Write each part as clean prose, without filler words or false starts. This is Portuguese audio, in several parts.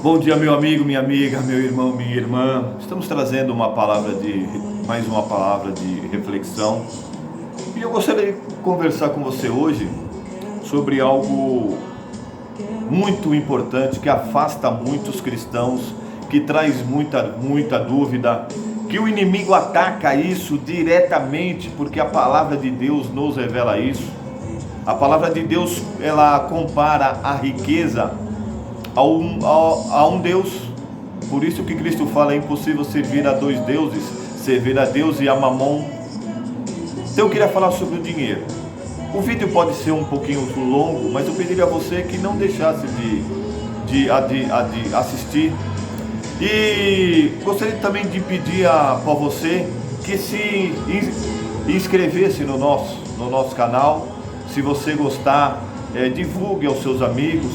Bom dia, meu amigo, minha amiga, meu irmão, minha irmã. Estamos trazendo mais uma palavra de reflexão. E eu gostaria de conversar com você hoje sobre algo muito importante que afasta muitos cristãos, que traz muita dúvida, que o inimigo ataca isso diretamente, porque a palavra de Deus nos revela isso. A palavra de Deus, ela compara a riqueza a um Deus. Por isso que Cristo fala: é impossível servir a dois deuses, servir a Deus e a Mamon. Então eu queria falar sobre o dinheiro. O vídeo pode ser um pouquinho longo, mas eu pediria a você que não deixasse de assistir. E gostaria também de pedir para você que se inscrevesse no nosso canal. Se você gostar, divulgue aos seus amigos,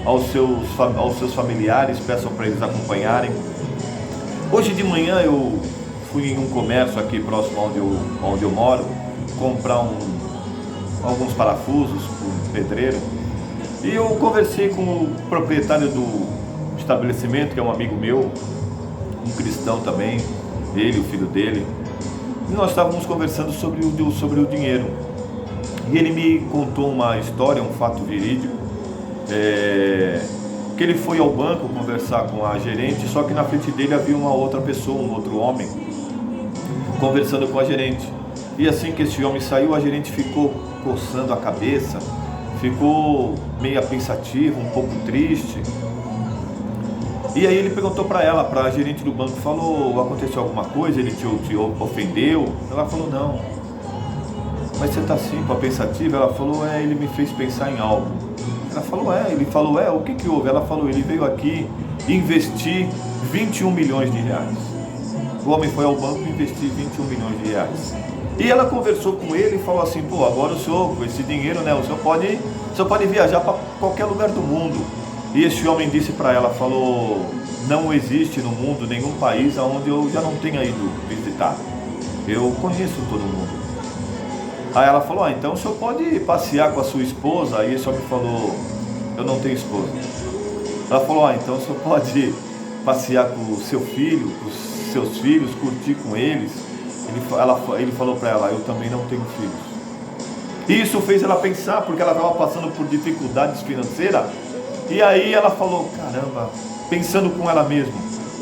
aos seus familiares, peçam para eles acompanharem. Hoje de manhã eu fui em um comércio aqui próximo onde eu moro, comprar alguns parafusos para um pedreiro, e eu conversei com o proprietário do estabelecimento, que é um amigo meu, um cristão também, ele, o filho dele, e nós estávamos conversando sobre o dinheiro, e ele me contou uma história, um fato verídico, que ele foi ao banco conversar com a gerente, só que na frente dele havia uma outra pessoa, um outro homem, conversando com a gerente. E assim que esse homem saiu, a gerente ficou coçando a cabeça, ficou meio pensativa, um pouco triste. E aí ele perguntou para ela, para a gerente do banco, falou: aconteceu alguma coisa? Ele te ofendeu? Ela falou: não. Mas você está assim, pensativa? Ela falou: ele me fez pensar em algo. Ela falou: ele falou: o que houve? Ela falou: ele veio aqui investir 21 milhões de reais. O homem foi ao banco investir 21 milhões de reais. E ela conversou com ele e falou assim: agora o senhor, com esse dinheiro, né, o senhor pode viajar para qualquer lugar do mundo. E esse homem disse para ela, falou: não existe no mundo nenhum país onde eu já não tenha ido visitar. Eu conheço todo mundo. Aí ela falou: então o senhor pode passear com a sua esposa. Aí esse homem falou: eu não tenho esposa. Ela falou: então o senhor pode passear com o seu filho, com os seus filhos, curtir com eles. Ele falou para ela: eu também não tenho filhos. Isso fez ela pensar, porque ela estava passando por dificuldades financeiras. E aí ela falou: caramba, pensando com ela mesma,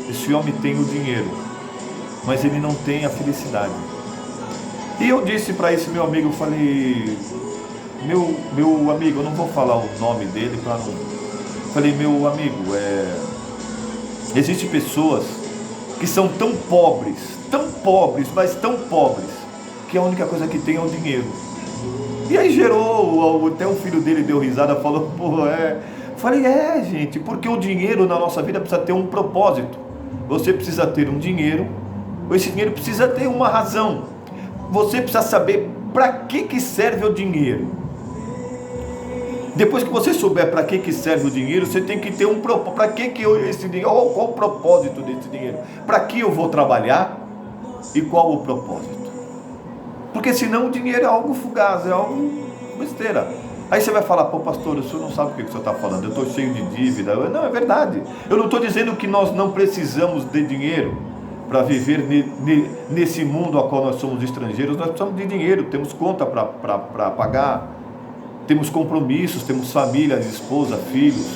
esse homem tem o dinheiro, mas ele não tem a felicidade. E eu disse para esse meu amigo, eu falei: meu amigo, eu não vou falar o nome dele para não. Falei: meu amigo, existem pessoas que são tão pobres, mas tão pobres, que a única coisa que tem é o dinheiro. E aí gerou, até o filho dele deu risada, falou: Falei: gente, porque o dinheiro na nossa vida precisa ter um propósito. Você precisa ter um dinheiro, esse dinheiro precisa ter uma razão. Você precisa saber para que serve o dinheiro. Depois que você souber para que serve o dinheiro, você tem que ter um propósito. Para que esse dinheiro? Qual o propósito desse dinheiro? Para que eu vou trabalhar e qual o propósito? Porque senão o dinheiro é algo fugaz, é algo besteira. Aí você vai falar: pastor, o senhor não sabe o que o senhor está falando, eu estou cheio de dívida. Não, é verdade. Eu não estou dizendo que nós não precisamos de dinheiro para viver nesse mundo a qual nós somos estrangeiros. Nós precisamos de dinheiro, temos conta para pagar, temos compromissos, temos família, esposa, filhos.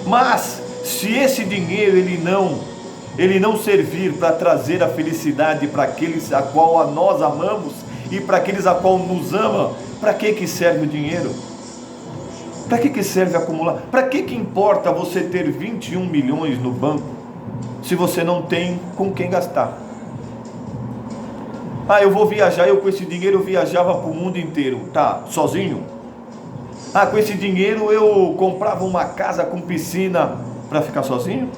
Mas se esse dinheiro ele não servir para trazer a felicidade para aqueles a qual nós amamos e para aqueles a qual nos amam, para que serve o dinheiro? Para que serve acumular? Para que importa você ter 21 milhões no banco se você não tem com quem gastar? Eu vou viajar, eu com esse dinheiro eu viajava para o mundo inteiro. Tá, sozinho? Com esse dinheiro eu comprava uma casa com piscina para ficar sozinho?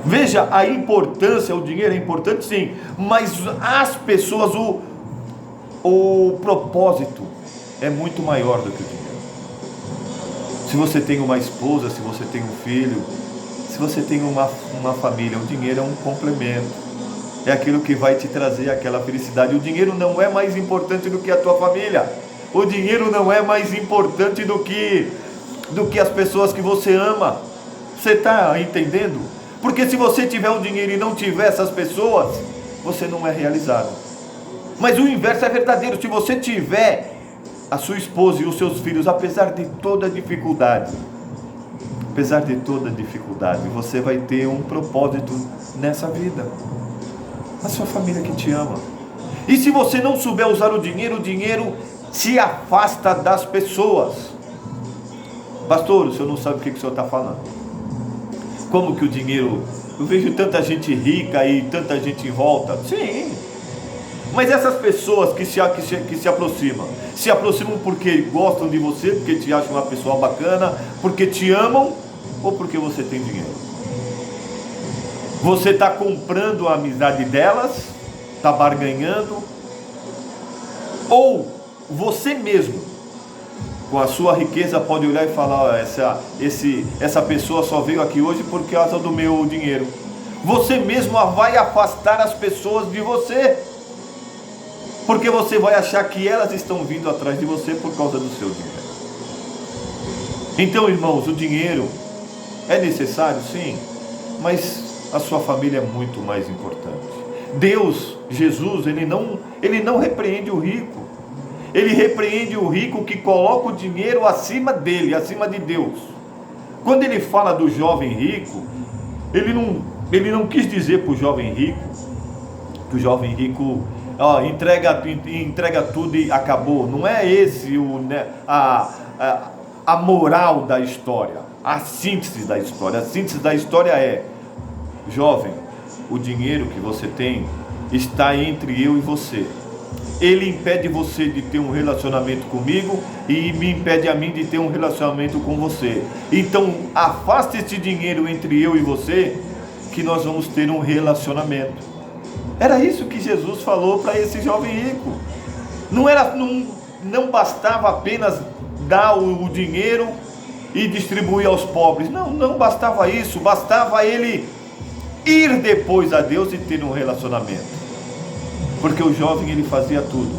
Veja a importância, o dinheiro é importante sim, mas as pessoas, o propósito é muito maior do que o dinheiro. Se você tem uma esposa, se você tem um filho, se você tem uma família, o dinheiro é um complemento, é aquilo que vai te trazer aquela felicidade. O dinheiro não é mais importante do que a tua família, o dinheiro não é mais importante do que as pessoas que você ama. Você está entendendo? Porque se você tiver o dinheiro e não tiver essas pessoas, você não é realizado. Mas o inverso é verdadeiro. Se você tiver a sua esposa e os seus filhos, apesar de toda dificuldade, você vai ter um propósito nessa vida. A sua família que te ama. E se você não souber usar o dinheiro te afasta das pessoas. Pastor, o senhor não sabe o que o senhor está falando. Como que o dinheiro... Eu vejo tanta gente rica e tanta gente em volta. Sim. Mas essas pessoas que se aproximam porque gostam de você, porque te acham uma pessoa bacana, porque te amam, ou porque você tem dinheiro? Você está comprando a amizade delas, está barganhando, ou você mesmo, com a sua riqueza, pode olhar e falar: essa pessoa só veio aqui hoje por causa do meu dinheiro. Você mesmo vai afastar as pessoas de você, porque você vai achar que elas estão vindo atrás de você por causa do seu dinheiro. Então, irmãos, o dinheiro é necessário, sim, mas a sua família é muito mais importante. Deus, Jesus, ele não repreende o rico. Ele repreende o rico que coloca o dinheiro acima dele, acima de Deus. Quando ele fala do jovem rico, ele não quis dizer para o jovem rico que o jovem rico entrega tudo e acabou. Não é esse a moral da história, a síntese da história. A síntese da história é: jovem, o dinheiro que você tem está entre eu e você. Ele impede você de ter um relacionamento comigo e me impede a mim de ter um relacionamento com você. Então afaste esse dinheiro entre eu e você, que nós vamos ter um relacionamento. Era isso que Jesus falou para esse jovem rico. Não bastava apenas dar o dinheiro e distribuir aos pobres. Não bastava isso. Bastava ele ir depois a Deus e ter um relacionamento. Porque o jovem, ele fazia tudo,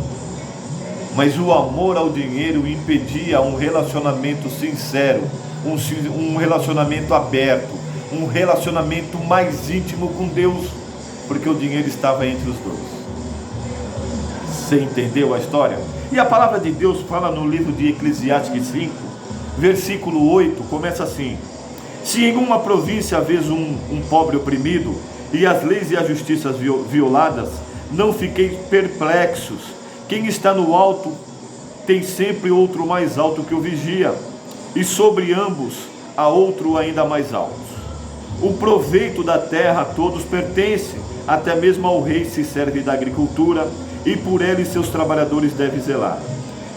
mas o amor ao dinheiro impedia um relacionamento sincero, um relacionamento aberto, um relacionamento mais íntimo com Deus, porque o dinheiro estava entre os dois. Você entendeu a história? E a palavra de Deus fala no livro de Eclesiastes 5, versículo 8, começa assim: se em uma província vês um pobre oprimido, e as leis e a justiça violadas, não fiquei perplexos. Quem está no alto tem sempre outro mais alto que o vigia, e sobre ambos há outro ainda mais alto. O proveito da terra a todos pertence, até mesmo ao rei se serve da agricultura, e por ele seus trabalhadores devem zelar.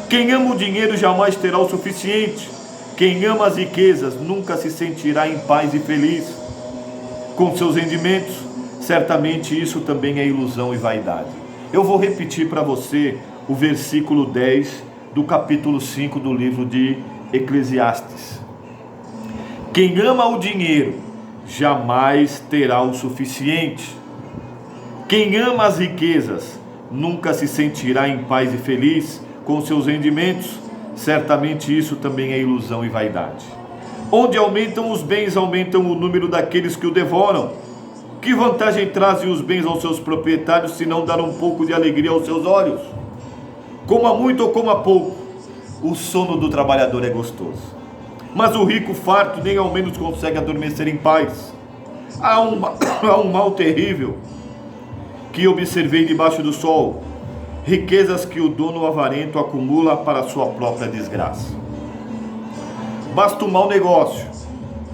Quem ama o dinheiro jamais terá o suficiente. Quem ama as riquezas nunca se sentirá em paz e feliz com seus rendimentos. Certamente isso também é ilusão e vaidade. Eu vou repetir para você o versículo 10 do capítulo 5 do livro de Eclesiastes. Quem ama o dinheiro jamais terá o suficiente. Quem ama as riquezas nunca se sentirá em paz e feliz com seus rendimentos. Certamente isso também é ilusão e vaidade. Onde aumentam os bens, aumentam o número daqueles que o devoram. Que vantagem trazem os bens aos seus proprietários, se não dar um pouco de alegria aos seus olhos? Coma muito ou coma pouco, o sono do trabalhador é gostoso, mas o rico farto nem ao menos consegue adormecer em paz. Há um mal terrível que observei debaixo do sol: riquezas que o dono avarento acumula para sua própria desgraça. Basta um mau negócio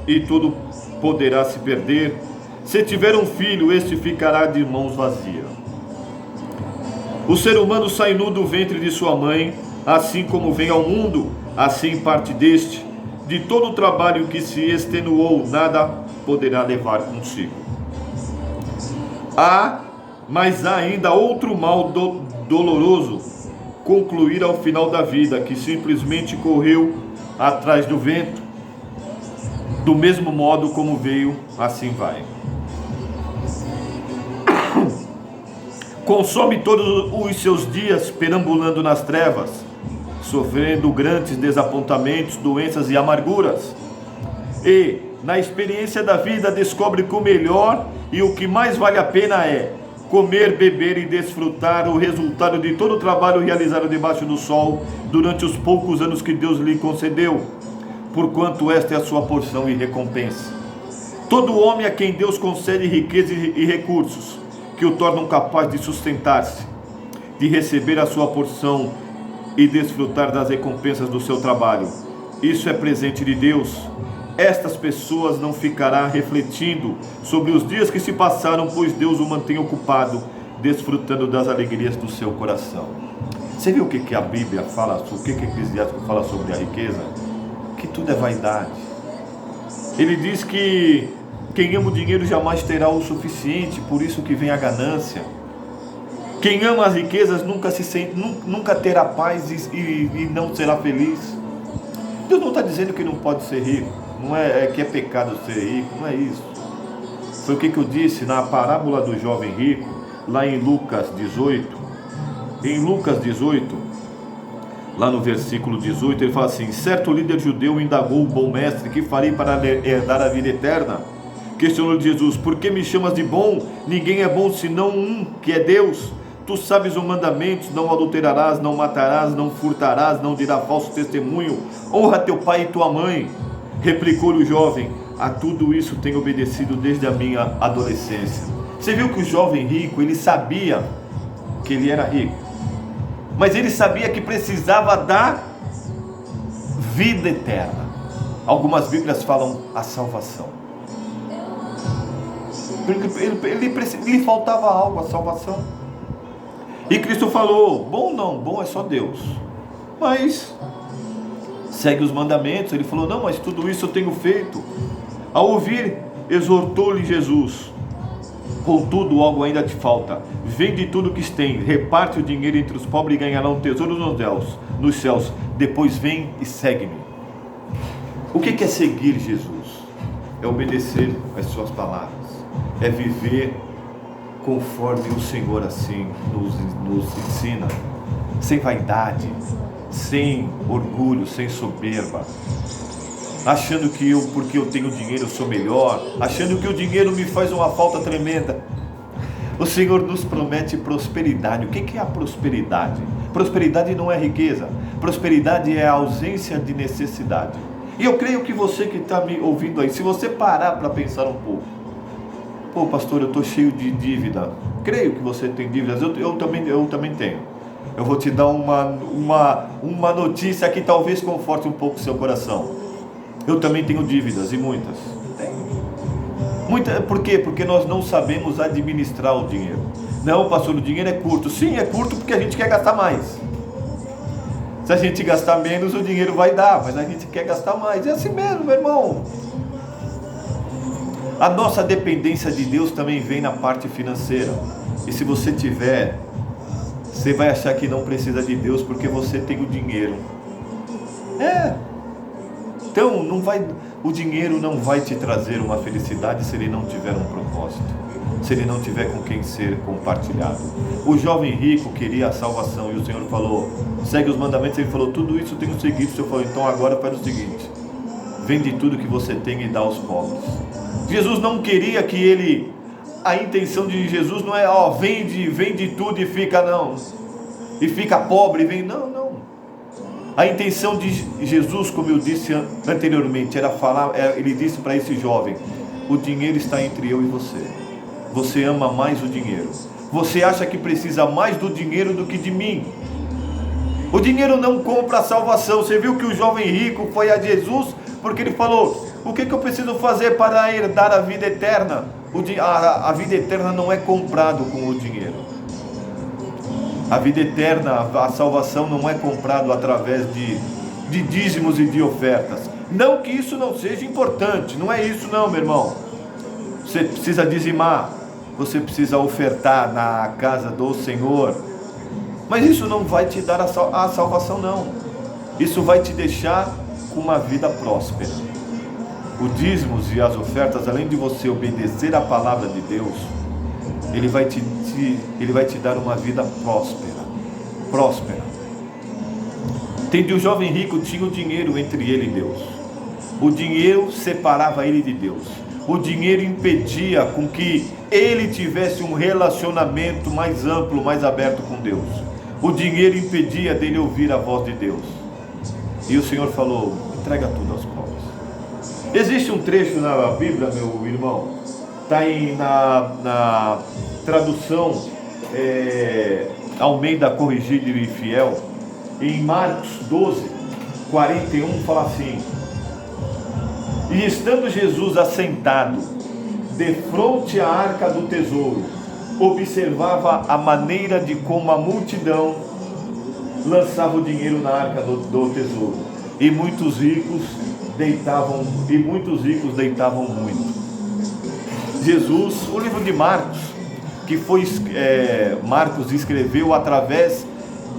e tudo poderá se perder. Se tiver um filho, este ficará de mãos vazias. O ser humano sai nu do ventre de sua mãe, assim como vem ao mundo, assim parte deste. De todo o trabalho que se extenuou, nada poderá levar consigo. Mas há ainda outro mal doloroso: concluir ao final da vida, que simplesmente correu atrás do vento. Do mesmo modo como veio, assim vai. Consome todos os seus dias perambulando nas trevas, sofrendo grandes desapontamentos, doenças e amarguras. E, na experiência da vida, descobre que o melhor e o que mais vale a pena é comer, beber e desfrutar o resultado de todo o trabalho realizado debaixo do sol durante os poucos anos que Deus lhe concedeu, porquanto esta é a sua porção e recompensa. Todo homem a quem Deus concede riqueza e recursos que o tornam capaz de sustentar-se, de receber a sua porção e desfrutar das recompensas do seu trabalho, isso é presente de Deus. Estas pessoas não ficará refletindo sobre os dias que se passaram, pois Deus o mantém ocupado, desfrutando das alegrias do seu coração. Você viu o que a Bíblia fala, o que Eclesiástico fala sobre a riqueza? Que tudo é vaidade. Ele diz que quem ama o dinheiro jamais terá o suficiente, por isso que vem a ganância. Quem ama as riquezas nunca terá paz e não será feliz. Deus não está dizendo que não pode ser rico, não é que é pecado ser rico, não é isso. Foi o que eu disse na parábola do jovem rico, lá em Lucas 18. Em Lucas 18, lá no versículo 18, ele fala assim: certo líder judeu indagou o bom mestre: que farei para herdar a vida eterna? Questionou Jesus: por que me chamas de bom? Ninguém é bom senão um, que é Deus. Tu sabes os mandamentos: não adulterarás, não matarás, não furtarás, não dirás falso testemunho, honra teu pai e tua mãe. Replicou-lhe o jovem: a tudo isso tenho obedecido desde a minha adolescência. Você viu que o jovem rico, ele sabia que ele era rico, mas ele sabia que precisava da vida eterna. Algumas Bíblias falam a salvação. Ele faltava algo, a salvação. E Cristo falou: bom não, bom é só Deus, mas segue os mandamentos. Ele falou: não, mas tudo isso eu tenho feito. Ao ouvir, exortou-lhe Jesus: contudo, algo ainda te falta. Vende tudo o que tens, reparte o dinheiro entre os pobres e ganharão tesouros nos céus. Depois vem e segue-me. O que é seguir Jesus? É obedecer às suas palavras, é viver conforme o Senhor assim nos ensina, sem vaidade, sem orgulho, sem soberba, achando que porque eu tenho dinheiro eu sou melhor, achando que o dinheiro me faz uma falta tremenda. O Senhor nos promete prosperidade. O que é a prosperidade? Prosperidade não é riqueza, prosperidade é a ausência de necessidade. E eu creio que você que está me ouvindo aí, se você parar para pensar um pouco: pô, pastor, eu estou cheio de dívida. Creio que você tem dívidas, eu também tenho. Eu vou te dar uma notícia que talvez conforte um pouco o seu coração. Eu também tenho dívidas, e muitas. Por quê? Porque nós não sabemos administrar o dinheiro. Não, pastor, o dinheiro é curto. Sim, é curto porque a gente quer gastar mais. Se a gente gastar menos, o dinheiro vai dar, mas a gente quer gastar mais. É assim mesmo, meu irmão. A nossa dependência de Deus também vem na parte financeira. E se você tiver, você vai achar que não precisa de Deus porque você tem o dinheiro. Então o dinheiro não vai te trazer uma felicidade se ele não tiver um propósito, se ele não tiver com quem ser compartilhado. O jovem rico queria a salvação e o Senhor falou: segue os mandamentos. Ele falou: tudo isso eu tenho seguido. O Senhor falou: então agora faz o seguinte: vende tudo que você tem e dá aos pobres. Jesus não queria que ele, a intenção de Jesus não é vende tudo e fica pobre, não. A intenção de Jesus, como eu disse anteriormente, ele disse para esse jovem: o dinheiro está entre eu e você. Você ama mais o dinheiro. Você acha que precisa mais do dinheiro do que de mim. O dinheiro não compra a salvação. Você viu que o jovem rico foi a Jesus porque ele falou: o que eu preciso fazer para herdar a vida eterna? A vida eterna não é comprado com o dinheiro. A vida eterna, a salvação não é comprado através de dízimos e de ofertas. Não que isso não seja importante, não é isso não, meu irmão. Você precisa dizimar, você precisa ofertar na casa do Senhor. Mas isso não vai te dar a salvação não. Isso vai te deixar com uma vida próspera. Os dízimos e as ofertas, além de você obedecer a palavra de Deus, Ele vai te dar uma vida próspera. Entende? O jovem rico tinha o dinheiro entre ele e Deus. O dinheiro separava ele de Deus. O dinheiro impedia com que ele tivesse um relacionamento mais amplo, mais aberto com Deus. O dinheiro impedia dele ouvir a voz de Deus. E o Senhor falou: entrega tudo aos pobres. Existe um trecho na Bíblia, meu irmão, está na tradução Almeida Corrigida e Fiel, em Marcos 12, 41, fala assim: e estando Jesus assentado defronte à arca do tesouro, observava a maneira de como a multidão lançava o dinheiro na arca do tesouro, e muitos ricos deitavam muito. Jesus, o livro de Marcos, que foi Marcos escreveu através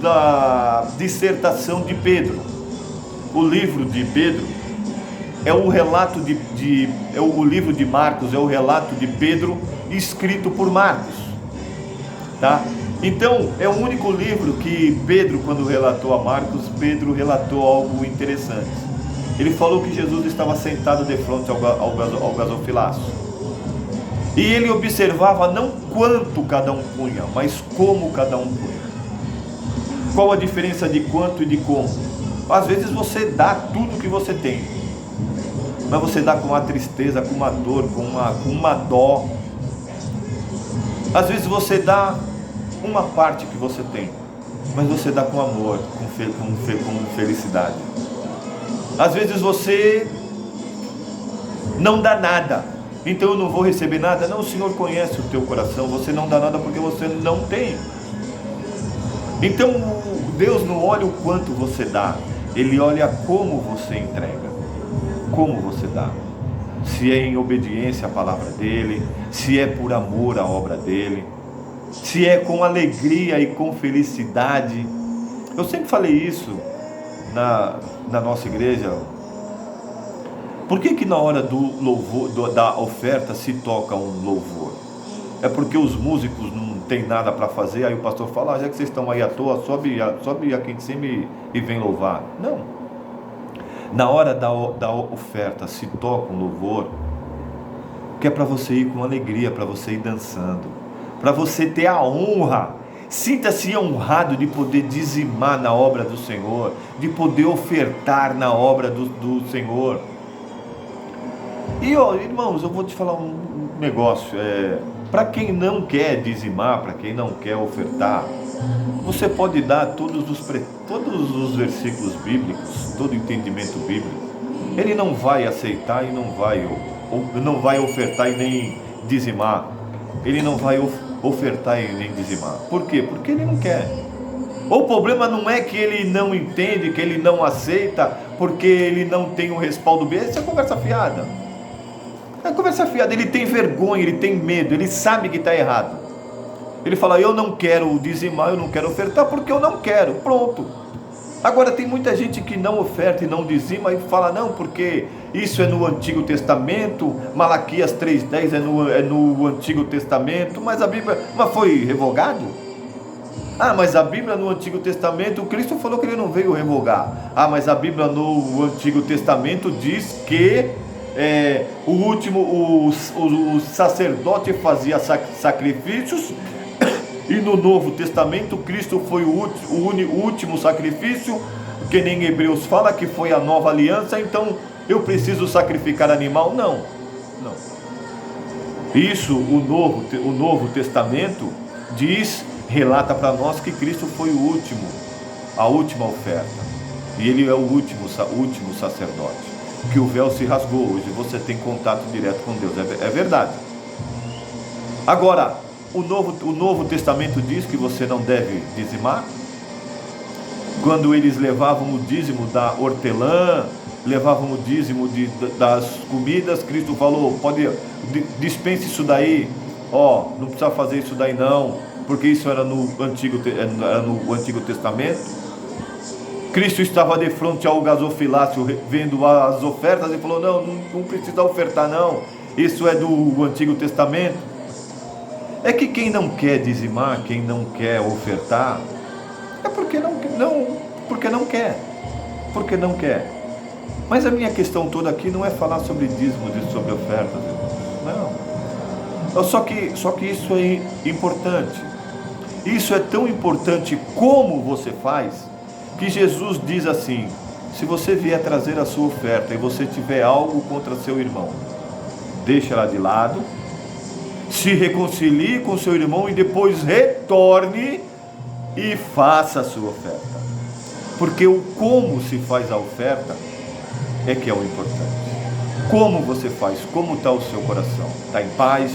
da dissertação de Pedro. O livro de Pedro é o relato o livro de Marcos é o relato de Pedro escrito por Marcos, tá? Então é o único livro que Pedro, quando relatou a Marcos, Pedro relatou algo interessante. Ele falou que Jesus estava sentado de frente ao gasofilaço, e ele observava não quanto cada um punha, mas como cada um punha. Qual a diferença de quanto e de como? Às vezes você dá tudo que você tem, mas você dá com uma tristeza, com uma dor, com uma dó. Às vezes você dá uma parte que você tem, mas você dá com amor, com felicidade. Às vezes você não dá nada, então eu não vou receber nada. Não, o Senhor conhece o teu coração. Você não dá nada porque você não tem. Então Deus não olha o quanto você dá, Ele olha como você entrega, como você dá. Se é em obediência à palavra dEle, se é por amor à obra dEle, se é com alegria e com felicidade. Eu sempre falei isso na nossa igreja. Por que na hora do louvor, da oferta, se toca um louvor? É porque os músicos não tem nada para fazer, aí o pastor fala: já que vocês estão aí à toa, sobe aqui em cima e vem louvar. Não. Na hora da oferta se toca um louvor, que é para você ir com alegria, para você ir dançando, para você ter a honra. Sinta-se honrado de poder dizimar na obra do Senhor, de poder ofertar na obra do Senhor. E irmãos, eu vou te falar um negócio. Para quem não quer dizimar, para quem não quer ofertar, você pode dar todos os versículos bíblicos, todo entendimento bíblico. Ele não vai aceitar e não vai ofertar e nem dizimar. Ele não vai ofertar e nem dizimar. Por quê? Porque ele não quer. O problema não é que ele não entende, que ele não aceita, porque ele não tem um respaldo bíblico. Essa é conversa fiada. É conversa fiada. Ele tem vergonha, ele tem medo, ele sabe que está errado. Ele fala: eu não quero dizimar, eu não quero ofertar porque eu não quero. Pronto. Agora tem muita gente que não oferta e não dizima e fala: não, porque isso é no Antigo Testamento, Malaquias 3,10 é no Antigo Testamento, mas a Bíblia foi revogado? Mas a Bíblia no Antigo Testamento, Cristo falou que ele não veio revogar. Mas a Bíblia no Antigo Testamento diz que o sacerdote fazia sacrifícios, e no Novo Testamento Cristo foi o último sacrifício, que nem Hebreus fala que foi a nova aliança. Então eu preciso sacrificar animal? Não. Isso o Novo Testamento relata para nós que Cristo foi a última oferta, e Ele é o último sacerdote, que o véu se rasgou. Hoje você tem contato direto com Deus, é verdade. Agora, o Novo Testamento diz que você não deve dizimar. Quando eles levavam o dízimo da hortelã, levavam o dízimo das comidas, Cristo falou: dispense isso daí, não precisa fazer isso daí não, porque isso era no Antigo Testamento. Cristo estava de frente ao gasofilácio vendo as ofertas e falou: não precisa ofertar não, isso é do Antigo Testamento. É que quem não quer dizimar, quem não quer ofertar, é porque não quer. Mas a minha questão toda aqui não é falar sobre dízimo, sobre ofertas, irmãos. Não. Só que isso é importante. Isso é tão importante como você faz, que Jesus diz assim: se você vier trazer a sua oferta e você tiver algo contra seu irmão, deixa ela de lado, se reconcilie com seu irmão e depois retorne e faça a sua oferta. Porque o como se faz a oferta é que é o importante. Como você faz, como está o seu coração? Está em paz?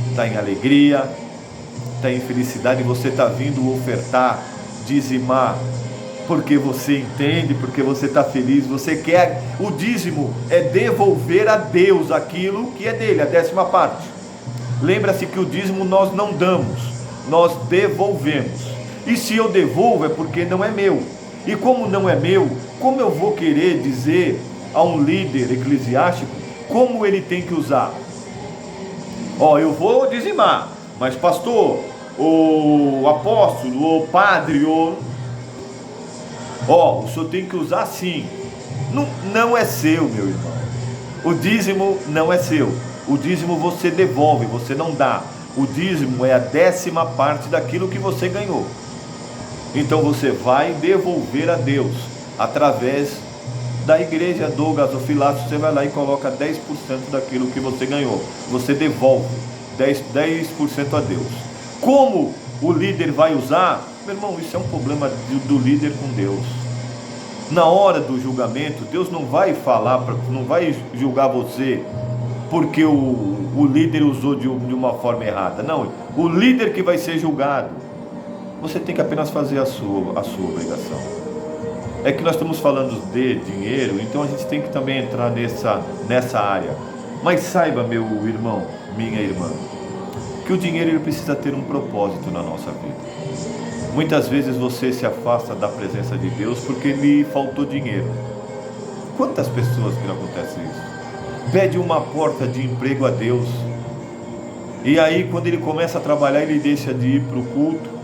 Está em alegria? Está em felicidade? Você está vindo ofertar, dizimar, porque você entende, porque você está feliz, você quer. O dízimo é devolver a Deus aquilo que é dele, a 10ª parte. Lembra-se que o dízimo nós não damos, nós devolvemos. E se eu devolvo é porque não é meu. E como não é meu, como eu vou querer dizer a um líder eclesiástico como ele tem que usar? Eu vou dizimar, mas pastor, o apóstolo, o padre, o senhor tem que usar assim. Não é seu, meu irmão. O dízimo não é seu. O dízimo você devolve, você não dá. O dízimo é a 10ª parte daquilo que você ganhou. Então você vai devolver a Deus através da igreja do gasofilato. Você vai lá e coloca 10% daquilo que você ganhou. Você devolve 10% a Deus. Como o líder vai usar? Meu irmão, isso é um problema do líder com Deus. Na hora do julgamento, Deus não vai não vai julgar você porque o líder usou de uma forma errada. Não, o líder que vai ser julgado. Você tem que apenas fazer a sua obrigação. É que nós estamos falando de dinheiro, então a gente tem que também entrar nessa área. Mas saiba, meu irmão, minha irmã, que o dinheiro ele precisa ter um propósito na nossa vida. Muitas vezes você se afasta da presença de Deus porque lhe faltou dinheiro. Quantas pessoas que acontece isso? Pede uma porta de emprego a Deus, e aí quando ele começa a trabalhar, ele deixa de ir para o culto,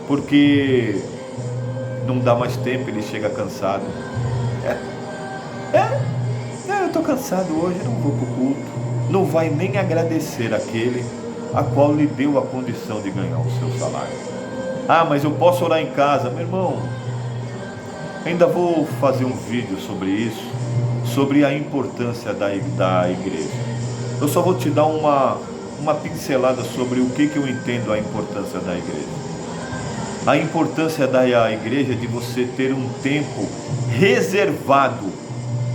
porque não dá mais tempo, ele chega cansado. Eu estou cansado hoje, não vou para o culto. Não vai nem agradecer aquele a qual lhe deu a condição de ganhar o seu salário. Mas eu posso orar em casa. Meu irmão, ainda vou fazer um vídeo sobre isso, sobre a importância da igreja. Eu só vou te dar uma pincelada sobre o que eu entendo a importância da igreja. A importância da igreja é de você ter um tempo reservado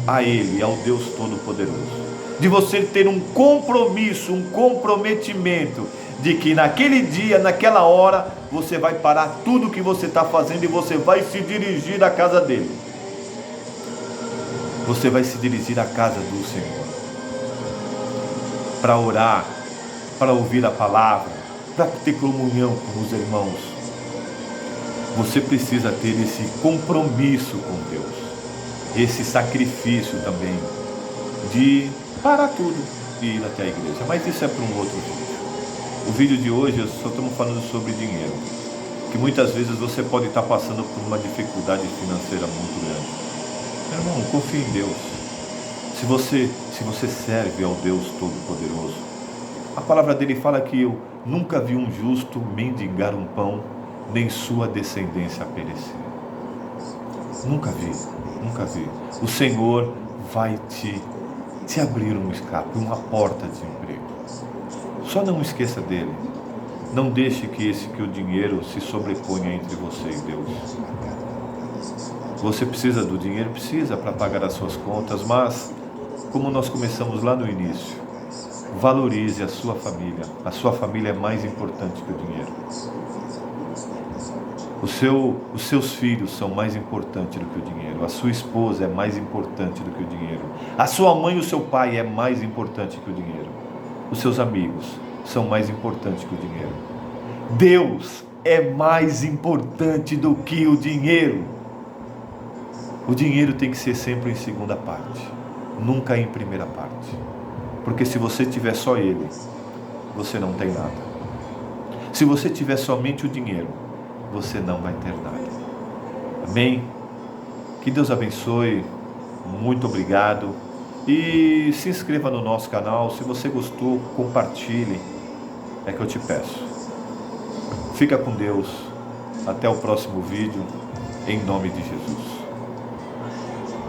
a Ele, ao Deus Todo-Poderoso. De você ter um compromisso, um comprometimento, de que naquele dia, naquela hora, você vai parar tudo o que você está fazendo e você vai se dirigir à casa dele. Você vai se dirigir à casa do Senhor para orar, para ouvir a palavra, para ter comunhão com os irmãos. Você precisa ter esse compromisso com Deus, esse sacrifício também de parar tudo e ir até a igreja. Mas isso é para um outro vídeo. O vídeo de hoje eu só estamos falando sobre dinheiro, que muitas vezes você pode estar passando por uma dificuldade financeira muito grande. Meu irmão, confie em Deus. Se você serve ao Deus Todo-Poderoso, a palavra dele fala que eu nunca vi um justo mendigar um pão, nem sua descendência perecer. Nunca vi. O Senhor vai te abrir um escape, uma porta de emprego. Só não esqueça dele. Não deixe que o dinheiro se sobreponha entre você e Deus. Você precisa do dinheiro? Precisa, para pagar as suas contas, mas, como nós começamos lá no início, valorize a sua família. A sua família é mais importante que o dinheiro. Os seus filhos são mais importantes do que o dinheiro. A sua esposa é mais importante do que o dinheiro. A sua mãe e o seu pai é mais importante que o dinheiro. Os seus amigos são mais importantes que o dinheiro. Deus é mais importante do que o dinheiro. O dinheiro tem que ser sempre em segunda parte, nunca em primeira parte. Porque se você tiver só ele, você não tem nada. Se você tiver somente o dinheiro, você não vai ter nada. Amém? Que Deus abençoe Muito obrigado. E se inscreva no nosso canal. Se você gostou, compartilhe. É que eu te peço. Fica com Deus. Até o próximo vídeo. Em nome de Jesus.